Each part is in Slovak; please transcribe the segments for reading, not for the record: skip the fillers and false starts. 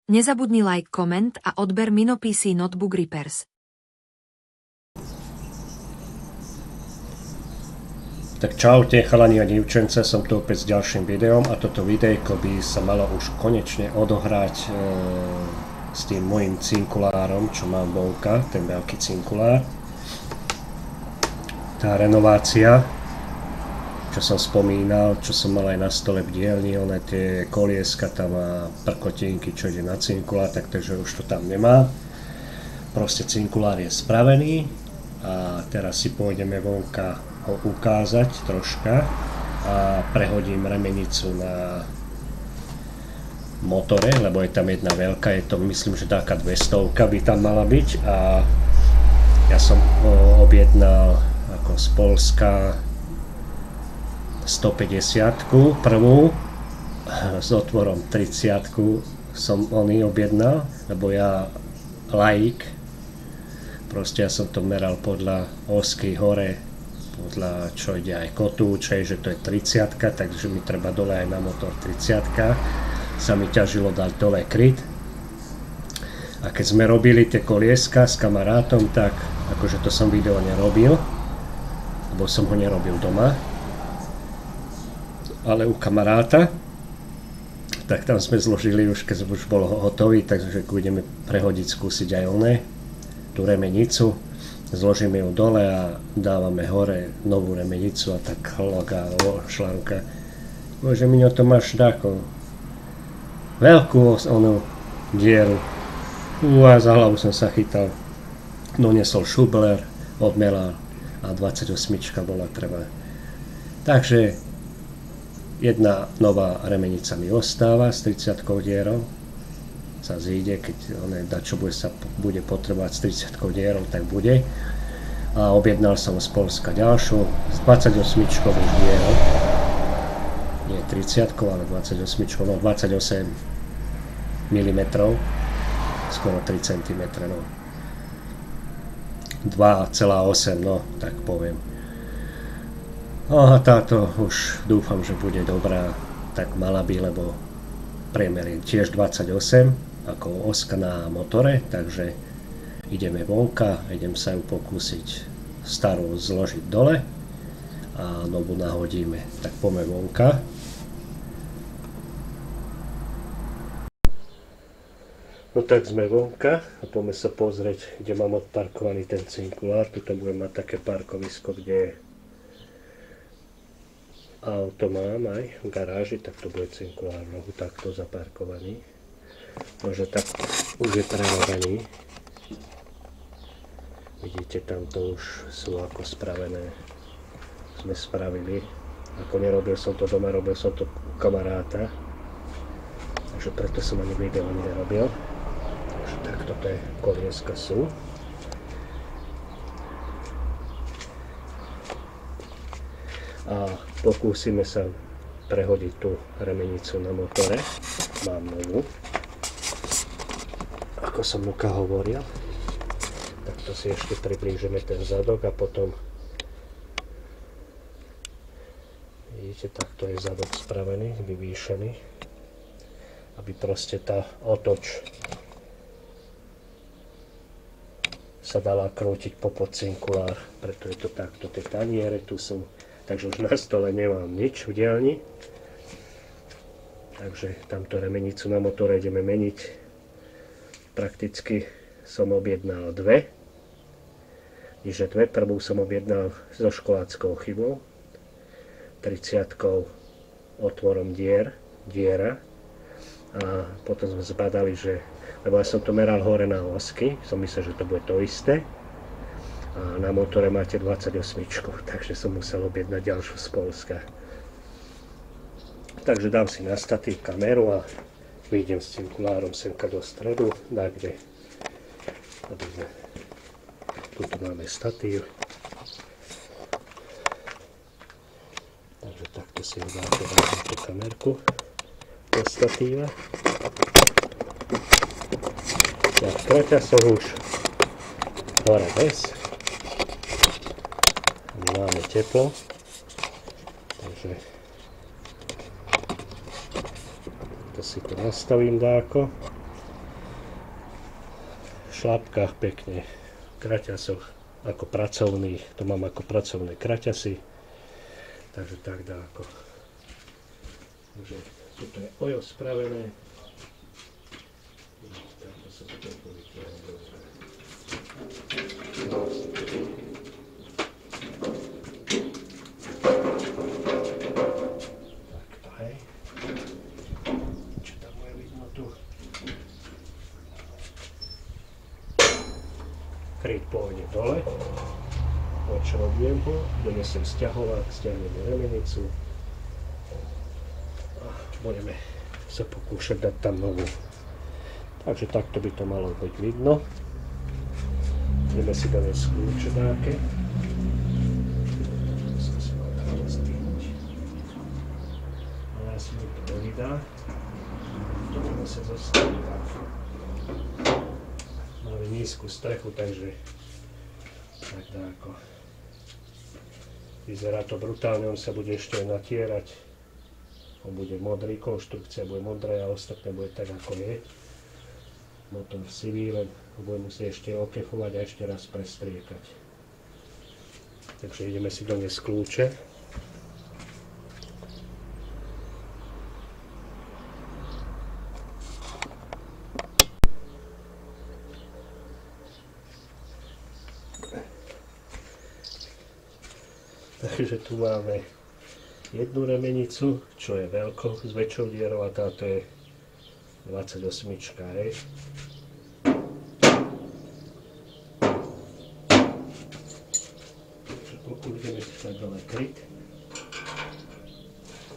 Nezabudni like, koment a odber MinoPC Notebook Repairs. Tak čaute chalani a dievčence, som tu opäť s ďalším videom a toto videjko by sa malo už konečne odohrať s tým mojím cinkulárom, čo mám vonka, ten veľký cinkulár. Tá renovácia, čo som spomínal, čo som mal aj na stole v dielni, one tie kolieska tam a prkotinky, čo ide na cinkulár, takže už to tam nemá. Proste cinkulár je spravený a teraz si pôjdeme vonka ho ukázať troška a prehodím remenicu na motore, lebo je tam jedna veľká, je to myslím, že taká 200 by tam mala byť a ja som objednal ako z Polska 150 prvú s otvorom 30 som objednal, lebo ja laik, proste ja som to meral podľa osky hore, podľa čo ide aj kotúčej, že to je 30, takže mi treba dole aj na motor 30, sa mi ťažilo dať dole kryt. A keď sme robili tie kolieska s kamarátom, tak akože to som video nerobil, lebo som ho nerobil doma, ale u kamaráta, tak tam sme zložili už, keď už bol hotový, takže budeme prehodiť, skúsiť aj tú remenicu. Zložíme ju dole a dávame hore novú remenicu a tak hloga, šlanka. Bože, Miňo, to máš dáko veľkú onú dieru. A za hlavu som sa chytal. Donesol šubler, odmelal a 28 bola treba. Takže jedna nová remenica mi ostáva s 30 dierou. Sa zíde, keď dačo bude potrebovať s 30 dierou, tak bude. A objednal som z Polska ďalšiu s 28 dierou. Nie 30, ale 28, no 28 mm, skoro 3 cm, no. 2,8, no, tak poviem. A táto už dúfam, že bude dobrá, tak mala by, lebo priemer je tiež 28, ako oska na motore, takže ideme vonka, idem sa ju pokúsiť starú zložiť dole a novú nahodíme. Tak poďme vonka. No tak sme vonka a poďme sa pozrieť, kde mám odparkovaný ten cinkulár. Tuto budem mať také parkovisko, kde auto mám aj v garáži, tak to bude cinkulár rohu takto zaparkovaný. Možno tak už je prerobený. Vidíte, tamto už sú ako spravené. Sme spravili. Ako nerobil som to doma, robil som to u kamaráta. Takže preto som ani video nerobil. Takže takto tie kolieska sú. A pokúsime sa prehodiť tú remenicu na motore. Mám novú, ako som Luka hovoril. Takto si ešte priblížime ten zadok a potom vidíte, takto je zadok spravený, vyvýšený, aby proste tá otoč sa dala krútiť po podcinkulár, preto je to takto. Tie taniere tu sú. Takže už na stole nemám nič v dielni. Takže tamto remenicu na motore ideme meniť. Prakticky som objednal dve. Prvú som objednal so školáckou chybou. 30 otvorom diera. A potom sme zbadali, že, lebo ja som to meral hore na osky, som myslel, že to bude to isté. A na motore máte 28, takže som musel objednať ďalšiu z Polska. Takže dám si na statív kameru a vyjdem s cinkulárom semka do stredu, kde tuto máme statív. Takže takto si ho dáte na tú kamerku do statíva. Tak kraťasok už hore bez. Máme teplo, takže to si to nastavím dáko. šlápkach pekne, kraťasoch ako pracovných, to mám ako pracovné kraťasy, takže tak dáko. Takže toto je ojo spravené. Takto sa to vytvára dobre. Takto, hej. Čo tam bude vidno tu? Kryt pôjde dole, odšrobujem ho, donesem sťahovák, stiahnem remenicu a budeme sa pokúšať dať tam novú. Takže takto by to malo byť vidno. Ideme si doniesť kľúče dáke. Som si mal tam zdvihnúť. Ale asi mi to nevydá. To by sa zostaviť. Máme nízku strechu, takže tak dáko. Vyzerá to brutálne, on sa bude ešte aj natierať. On bude modrý, konštrukcia bude modrá a ostatné bude tak ako je. Motor sivý, len ho budem musieť ešte okefovať a ešte raz prestriekať. Takže ideme si doniesť kľúče. Takže tu máme jednu remenicu, čo je veľkou, s väčšou dierou a táto je 28, hej. Takže pokud ideme si dať dole kryt.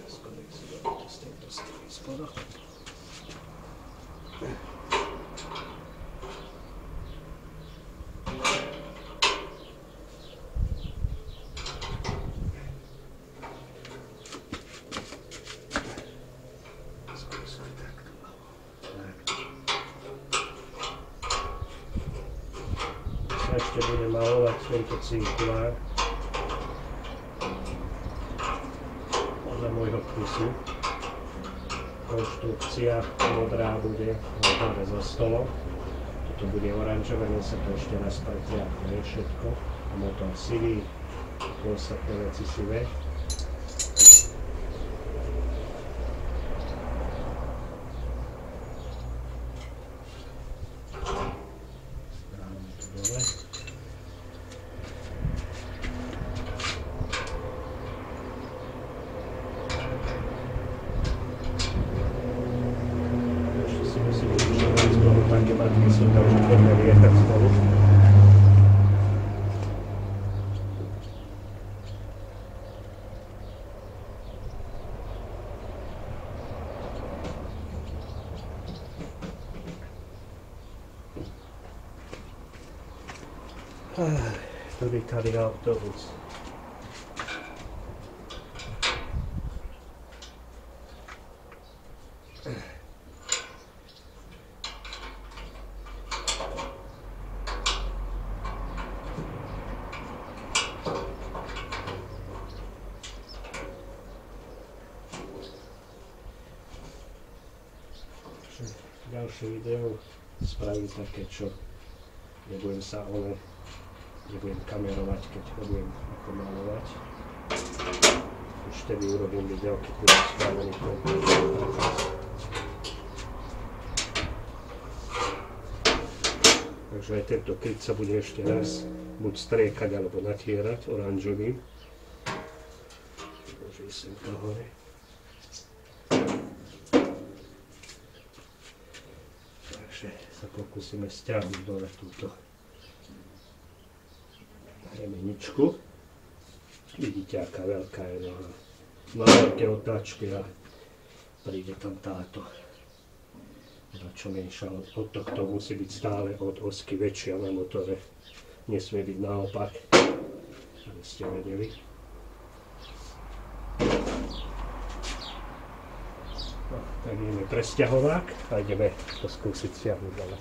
Skôr si dole z tejto strany spodok. Ešte budem malovať tento cirkulár podľa môjho vkusu. Konštrukcia modrá bude hore zo stolom. Toto bude oranžové, len sa to ešte raz pretrie, ako je všetko. A motor sivý, ostatné veci sivé. Také matky sú tam, že poďme lietať spolu. Prvý tady autobus. Ďalšie video spravím také, čo nebudem kamerovať, keď budem ako malovať. Už tedy urobím video, keď budem spravený Takže aj tento kryt sa bude ešte raz buď striekať alebo natierať oranžovým. Môže ísť sem to hore. Takže sa pokúsime stiahnuť dole túto remeničku. Vidíte, aká veľká je noha. Má veľké otáčky a príde tam táto. Na čo menšia od tohto musí byť stále od osky väčšia na motore. Nesmie byť naopak, aby ste vedeli. No, tak ideme pre sťahovák a ideme to skúsiť stiahnuť dole.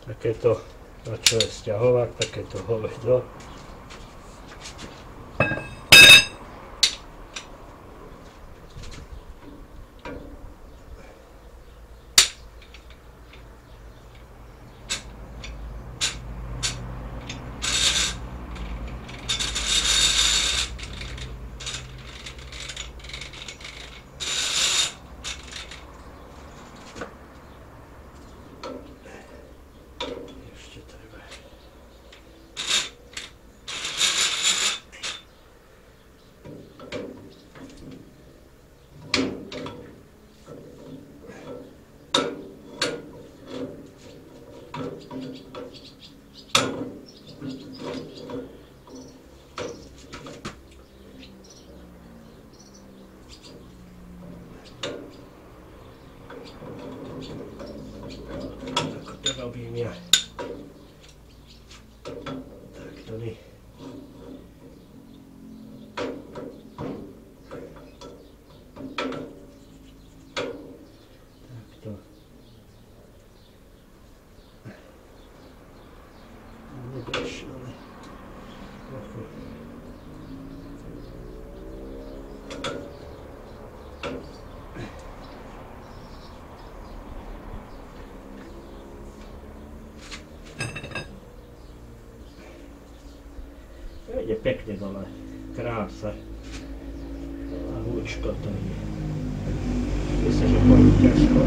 takéto, na čo je sťahovák, takéto hovedo. Robím ja. Takto mi. Takto. Nebudeš, ale trochu. Ide pekne dole, krása a húčko to je. Myslím, že pôjde ťažko.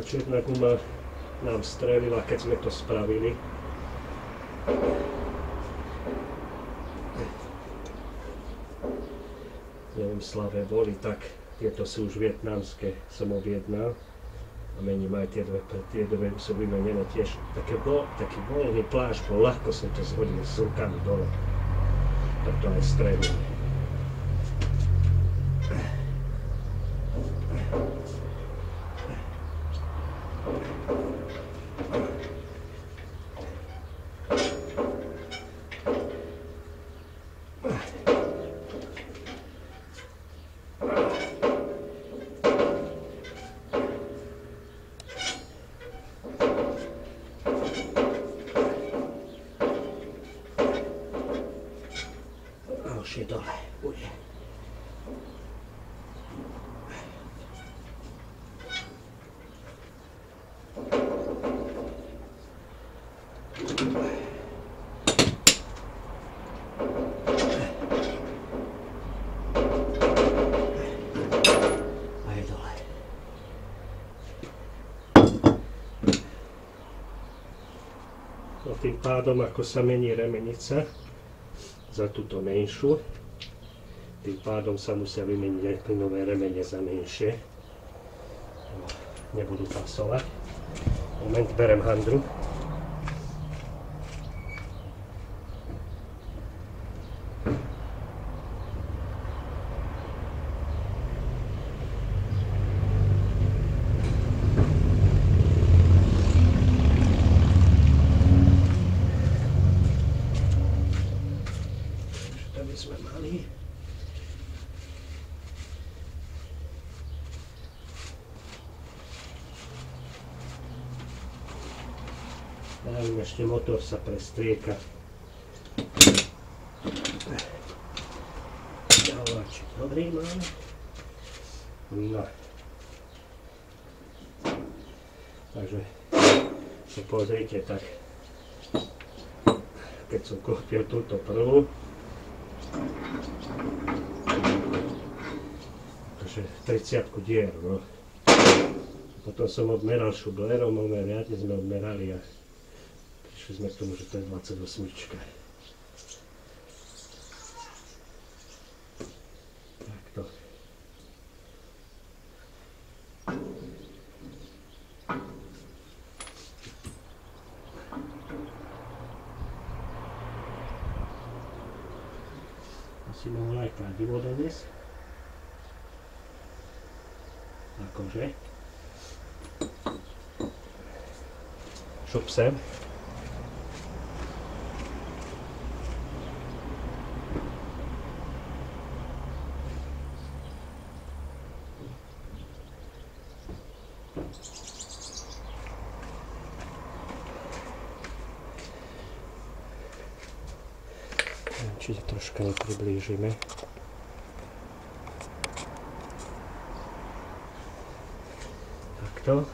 Čierna guma nám strelila, keď sme to spravili. Neviem, slavé boli, tak tieto sú už vietnamské, som objednal. A mením aj tie dve sú vymenené tiež. Taký voľný plášť bol, ľahko som to zhodil s rukami dole. Tak to aj strelil. Už je dole, bude. A je dole. No tým pádom, ako sa mení remenica za túto menšiu, tým pádom sa musia vymeniť aj plynové remene za menšie. Nebudú pasovať. Moment, berem handru. Sme mali. Dávim, ešte motor sa prestrieka. Ďalváčik dobrý máme. No. Takže si pozrite tak. Keď som kúpil túto prvú, takže 30 dier, no. Potom som odmeral šublerom, riadne sme odmerali a prišli sme k tomu, že to je 28. Takto. Si mohol aj kladivo doniesť. Akože. Šup sem. určite troška nepriblížime. Takto.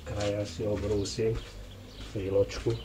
Kraja si obrúsim chvíľočku.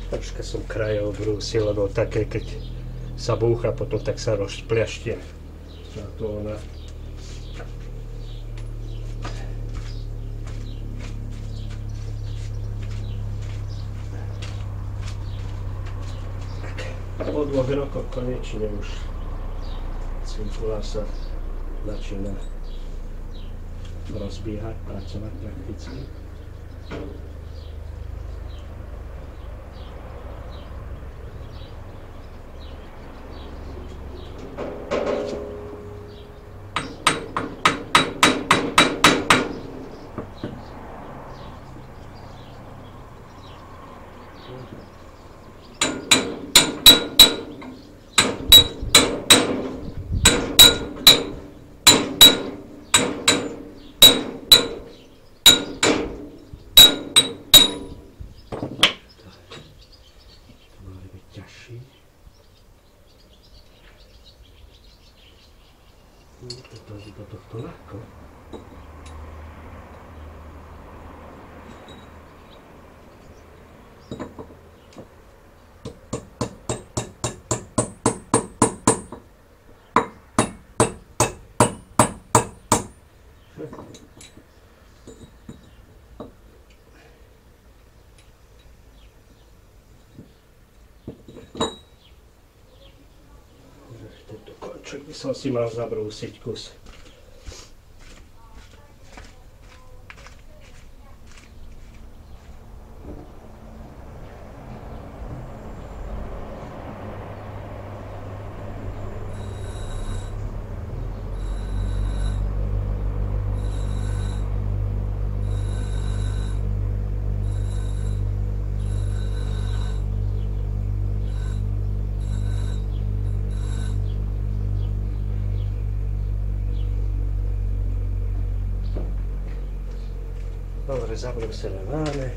Troška som kraje obrúsil, lebo také, keď sa búcha, potom tak sa rozpľaštie. A to ona... Po 2 rokoch konečne už cinkula sa začína rozbiehať, pracovať prakticky. To je do tohto ľahko. Čo by som si mal zabrúsiť kus. Dobre, zabrúsené máme.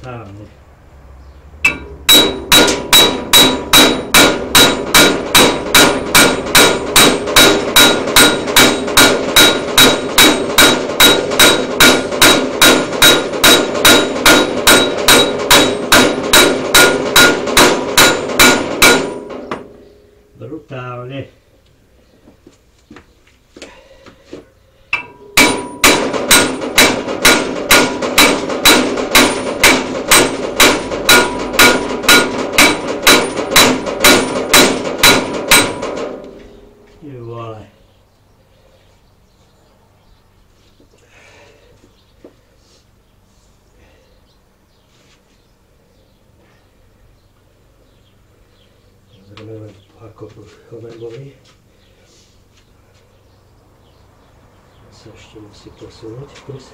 brutálne. Brutálne. Vole. Pozrieme len, ako prúškové boli. Sa ešte musí posunúť kus.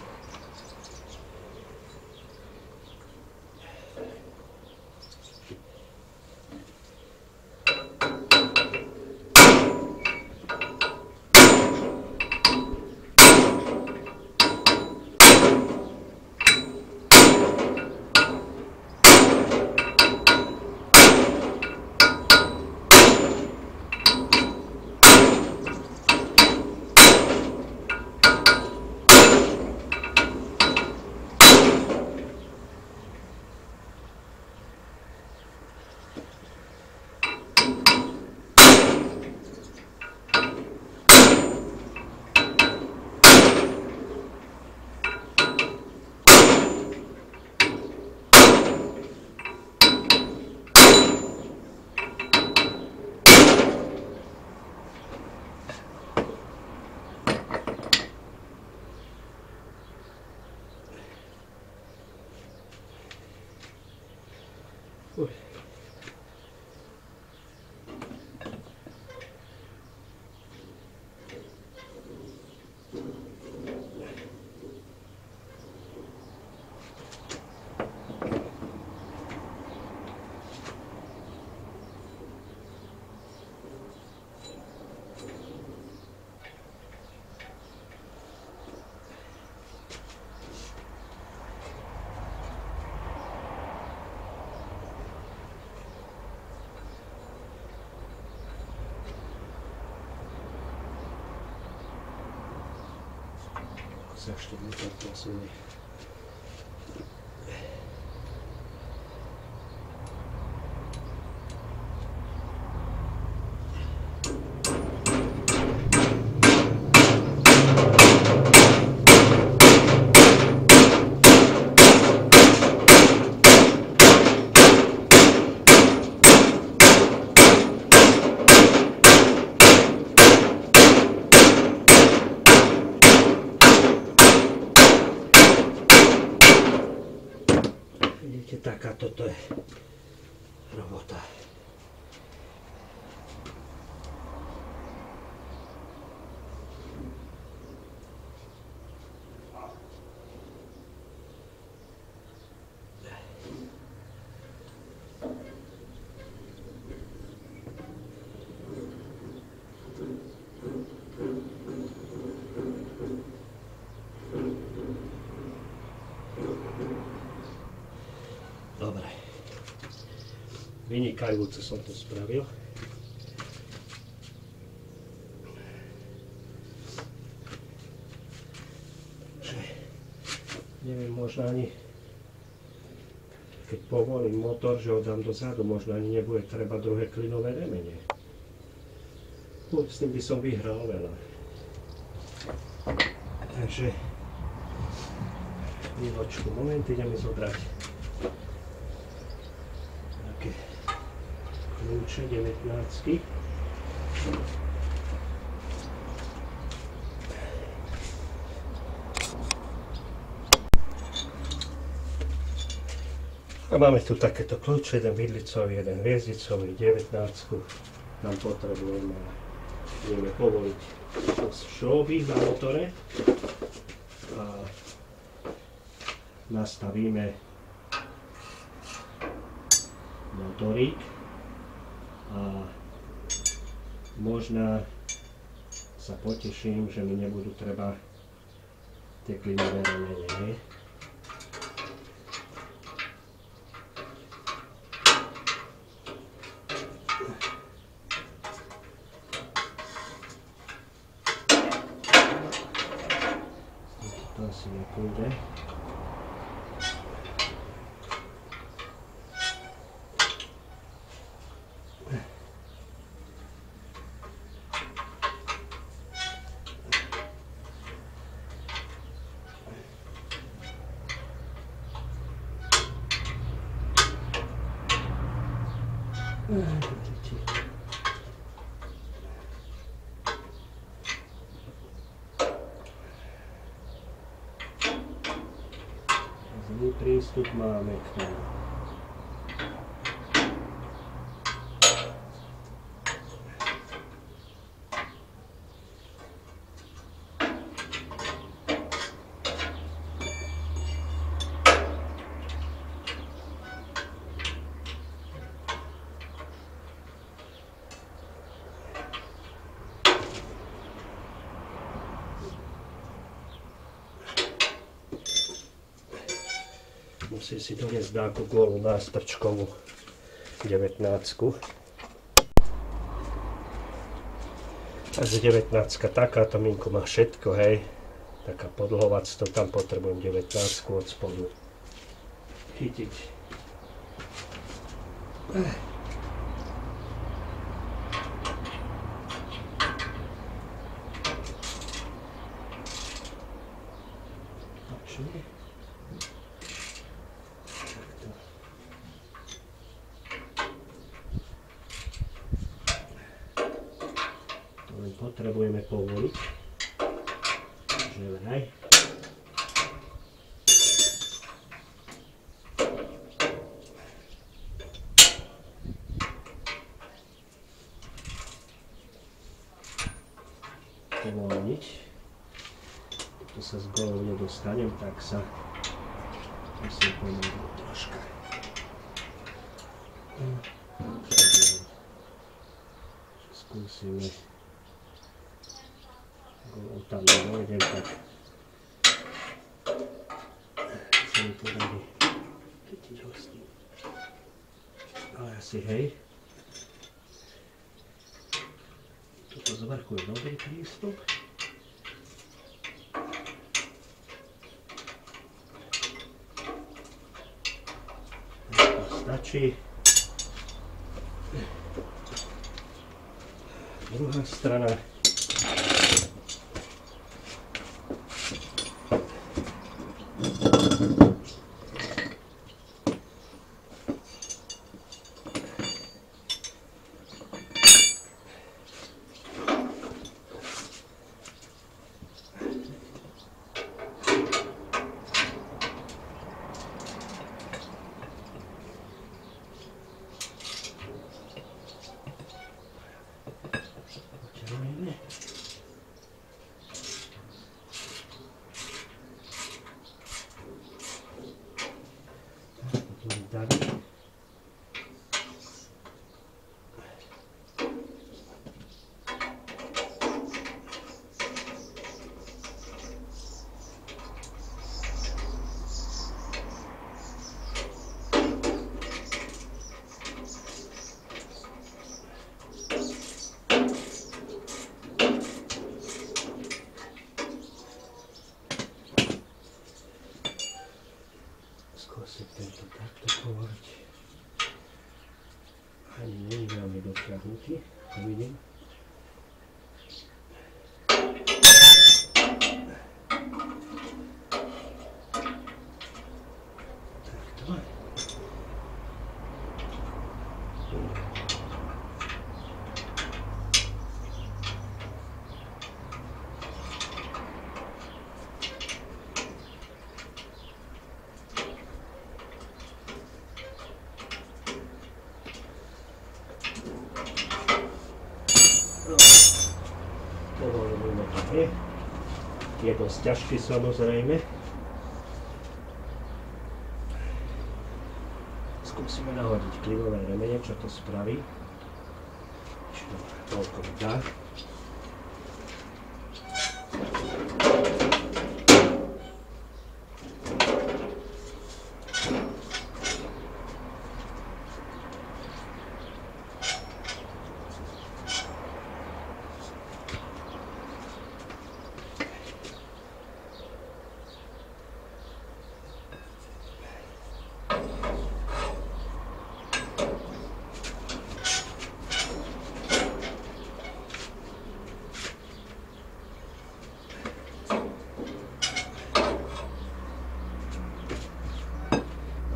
Sa ešte vnútor posunie. Taká toto je robota. Dobre. Vynikajúco som to spravil. Neviem, možno ani keď povolím motor, že ho dám dozadu, možno ani nebude treba druhé klynové remene. No, s tým by som vyhral veľa. Takže vývočku, moment, ideme zobrať také kľúče 19. A máme tu takéto kľúče, jeden vidlicový, jeden hviezdicový, 19. Nám potrebujeme, budeme povoliť šroby na motore a nastavíme motorík a možno sa poteším, že mi nebudú treba tie klynové remene. To asi nepôjde. Zlý prístup máme k tomu. Musím si doniesť nejakú golú nástrčkovú 19. Takže 19 takáto minku má všetko, hej. Taká podlhovac, to tam potrebujem 19 od spodu chytiť. Potrebujeme povoliť, že vraj. Povolniť. Tu sa z golov nedostanem, tak sa musím pomôcť troška. Skúsime. Tam nedojdem, tak sa mi podarí chytiť ho s tým. Ale asi hej. Toto z vrchu je dobrý prístup. To stačí. Druhá strana. Skúsim tento takto povoliť. Ani nie je veľmi dotiahnutý, ako vidím. Takto. Je dosť ťažký samozrejme. Skúsime nahodiť klivové remene, čo to spraví. Toľko mi dá.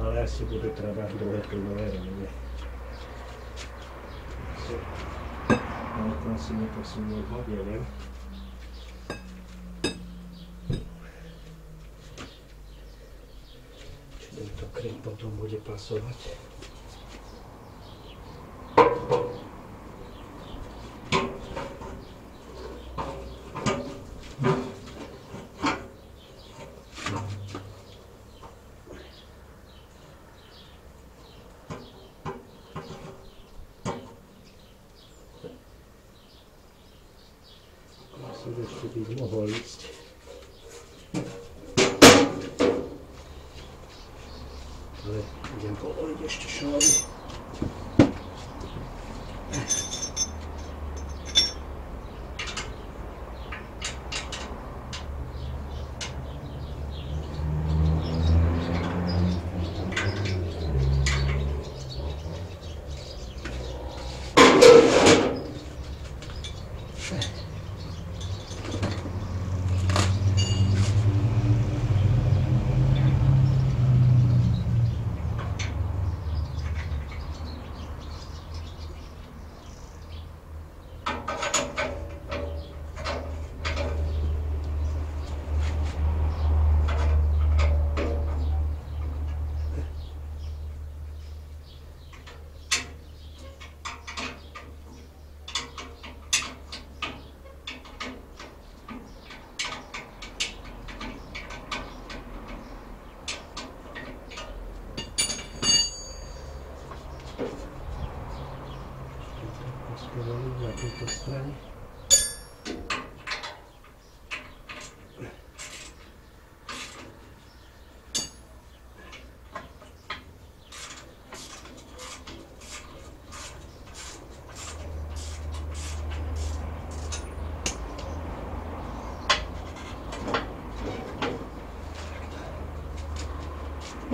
Ale asi budú treba druhé plynové remene. Ale to asi neposuniem ho, neviem. Či tento kryt potom bude pasovať. Ešte by mohol ísť. Ale idem povoliť ešte šoly. Na tejto strane.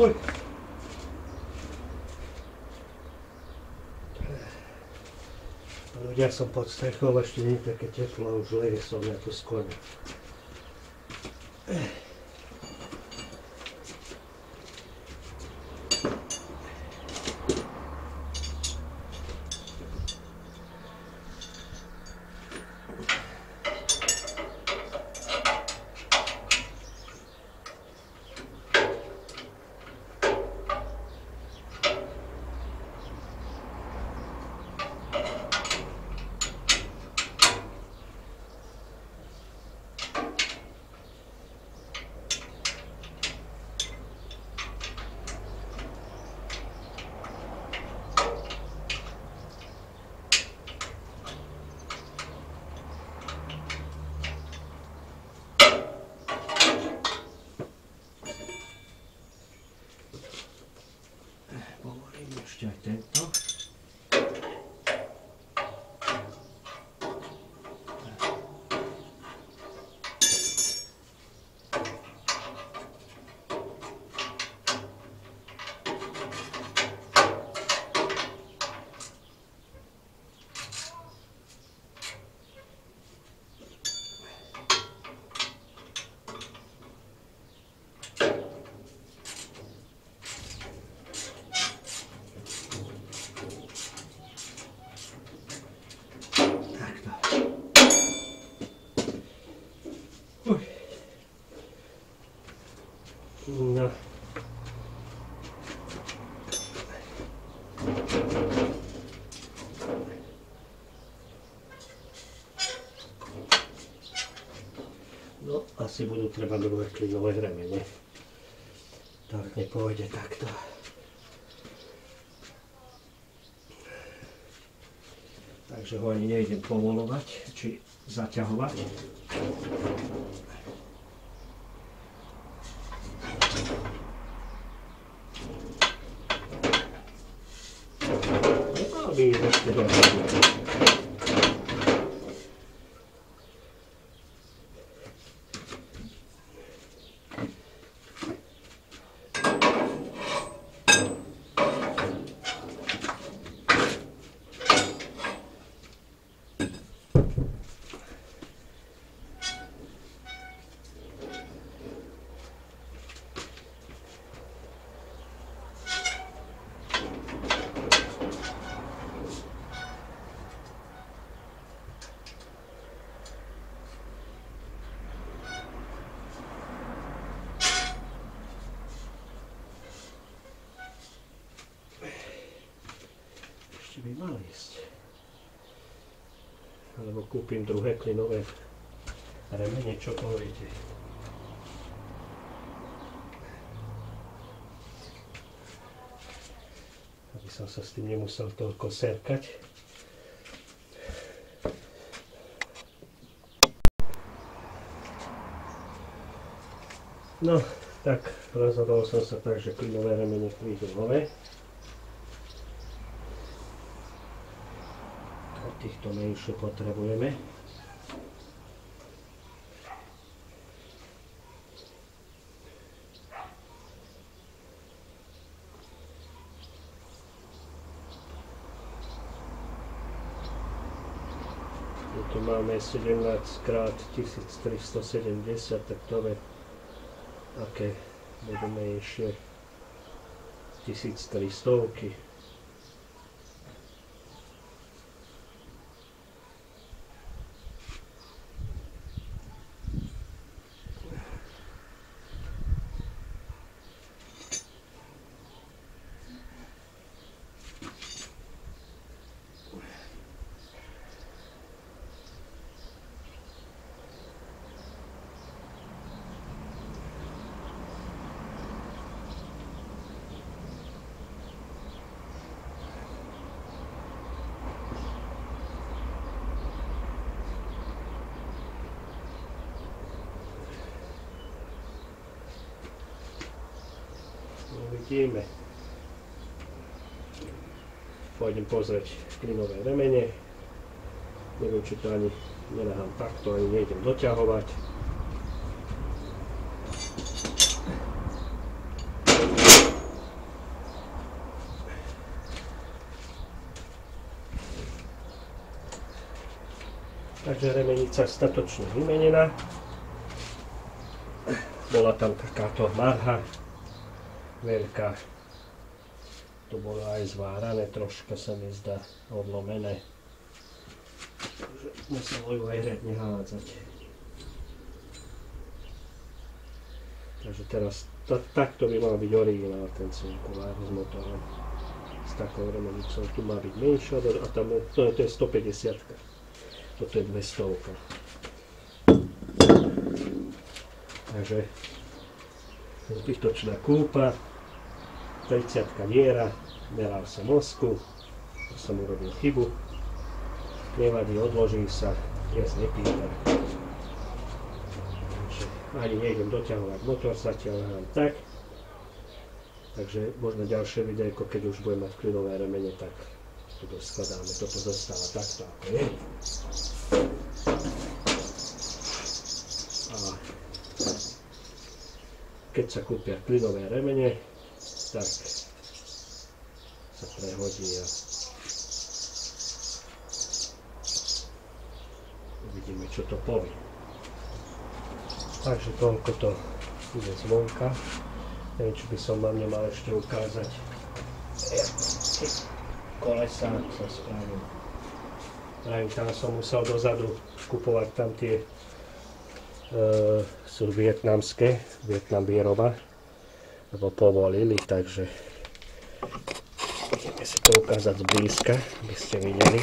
Oj. Ja som pod strechou, ešte nie je také teplo, už leje som na tú skloňu. Ešte aj tento. No. No, asi budú treba druhé klínové remene. Tak nepôjde takto. Takže ho ani nejdem povolovať, či zaťahovať. Ešte dohodne. Alebo kúpim druhé klinové remene, čo poviete. Aby som sa s tým nemusel toľko serkať. No, tak rozhodol som sa tak, že klinové remene prídu nové. Od týchto menšie potrebujeme. Tu máme 17x1370, tak to je aké budú menšie 1300. Uvidíme. Pôjdem pozrieť klinové remene. Neviem, či to ani nenahám takto, ani nejdem doťahovať. Takže remenica statočne vymenená. Bola tam takáto marha veľká. Tu bolo aj zvárané, troška sa mi zdá odlomené. Takže muselo ju aj riadne hádzať. Takže teraz takto by mal byť originál ten cirkulár s motorom. S takou remenicou. Tu má byť menšia a tam to je 150. Toto je 200. Takže zbytočná kúpa. 30 diera, meral som mosku, to som urobil chybu, nevadí, odloží sa, dnes nepýtam. Ani nejdem doťahovať motor, zatiaľ mám tak. Takže možno ďalšie videjko, keď už budem mať klinové remene, tak to doskladáme, toto zostáva takto ako je. A keď sa kúpia klinové remene, tak sa prehodí a uvidíme, čo to povie. Takže toľko to ide zvonka. Neviem, či by som vám nemal ešte ukázať. Kolesa sa spravil. Tam som musel dozadu kupovať tam tie sú vietnamské, Vietnam výroba, lebo povolili, takže ideme si to ukázať zblízka, aby ste videli.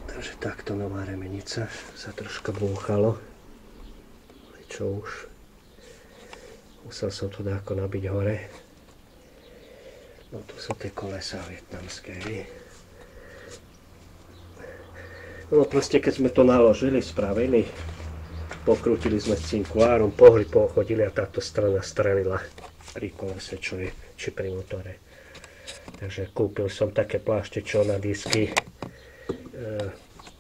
Takže takto nová remenica, sa troška búchalo, ale čo už. Musel som to dáko nabiť hore. No tu sú tie kolesá vietnamské. No proste keď sme to naložili, spravili, pokrútili sme s cinkulárom, pohli, pochodili a táto strana stranila pri kolese, čo je, či pri motore. Takže kúpil som také plášte, čo na disky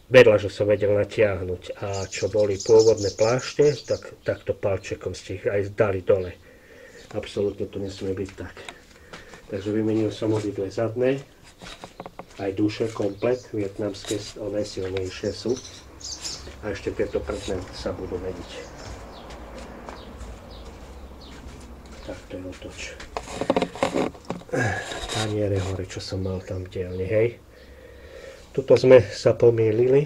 vedľa, že som vedel natiahnuť, a čo boli pôvodné plášte, tak takto palčekom ste ich aj dali dole. Absolútne to nesmie byť tak. Takže vymenil som obidve zadné, aj duše komplet, vietnamské, oné silnejšie sú. A ešte tieto predné sa budú meniť. Takto je otoč. Taniere hore, čo som mal tam v dielni, hej. Tuto sme sa pomýlili,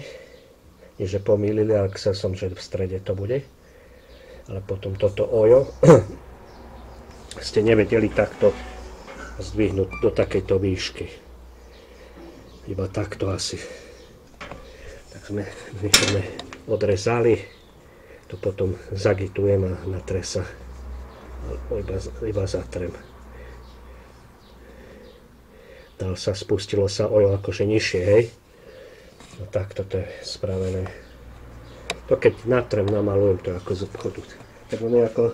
nie že pomýlili, ale chcel som, že v strede to bude. Ale potom toto ojo ste nevedeli takto zdvihnúť do takejto výšky. Iba takto asi. Tak sme odrezali. To potom zagitujem a na tresa iba zatrem. Spustilo sa ojo akože nižšie, hej. No takto to je spravené. To keď natrem, namalujem to ako z obchodu. Tak on je ako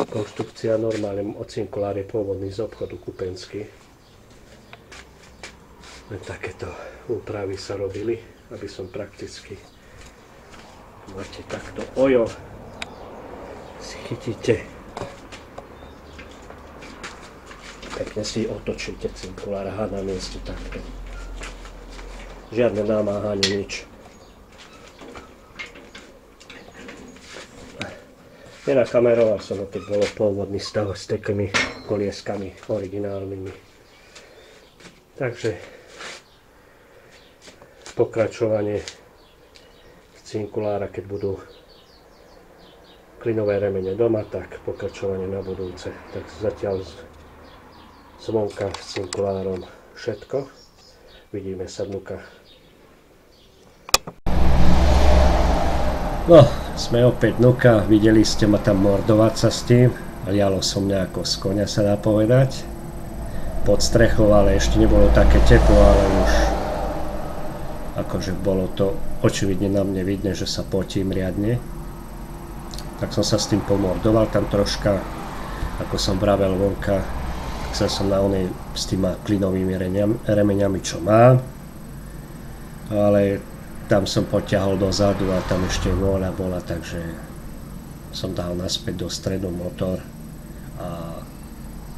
konštrukcia normálne, ocinkulár je pôvodný z obchodu kupenský. Takéto úpravy sa robili, aby som prakticky máte takto ojo, si chytíte, pekne si otočíte cinkulár a na mieste takto. Žiadne namáhanie, nič. Nenakameroval som, keď bolo pôvodný stav s takými kolieskami originálnymi. Takže pokračovanie cinkulára, keď budú klinové remene doma, tak pokračovanie na budúce. Tak zatiaľ zvonka s cinkulárom všetko. Vidíme sa vnuka. No, sme opäť vnuka, videli ste ma tam mordovať sa s tým. Lialo som nejako z koňa, sa dá povedať. Pod strechou, ale ešte nebolo také teplo, ale už akože bolo to očividne na mne vidné, že sa potím riadne. Tak som sa s tým pomordoval tam troška, ako som vravel vonka, chcel som na onej s tými klinovými remeňami, čo má. Ale tam som potiahol dozadu a tam ešte vôľa bola, takže som dal naspäť do stredu motor a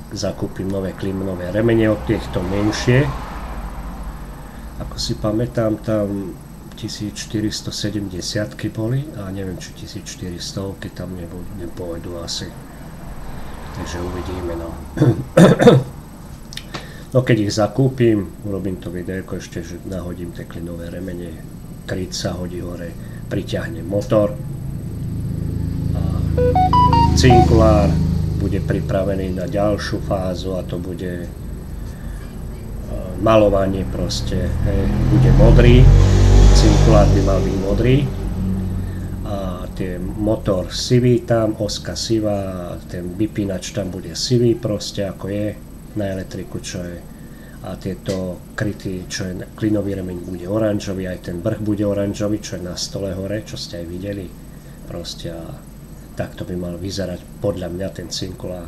zakúpim nové klinové remene, od týchto menšie. Ako si pamätám, tam 1470 boli a neviem, či 1400, keď tam nepôjdu asi. Takže uvidíme, no. No keď ich zakúpim, urobím to videjko ešte, že nahodím tie klinové remene, kryt sa hodí hore, priťahnem motor a cinkulár bude pripravený na ďalšiu fázu a to bude malovanie proste, hej, bude modrý, cinkulár by mal byť modrý a motor sivý tam, oska sivá, ten vypínač tam bude sivý proste ako je na elektriku, čo je, a tieto kryty, čo je klinový remeň, bude oranžový, aj ten vrch bude oranžový, čo je na stole hore, čo ste aj videli proste, a takto by mal vyzerať podľa mňa ten cinkulár.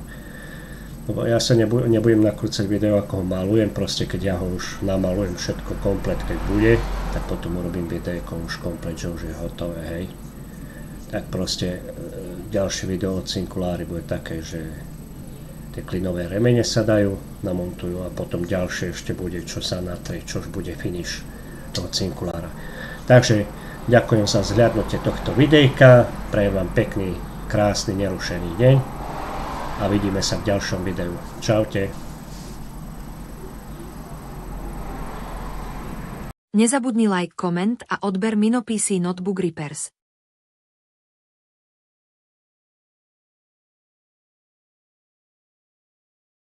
Ja sa nebudem nakrúcať video, ako ho malujem, proste keď ja ho už namalujem všetko komplet, keď bude, tak potom urobím videjko už komplet, že už je hotové, hej. Tak proste ďalšie video od cinkulári bude také, že tie klinové remene sa dajú, namontujú a potom ďalšie ešte bude, čo sa natrie, čo už bude finish toho cinkulára. Takže ďakujem za zhliadnutie tohto videjka, prajem vám pekný, krásny, nerušený deň a vidíme sa v ďalšom videu. Čaute. Nezabudni like, koment a odber Mino PC Notebook Repairs.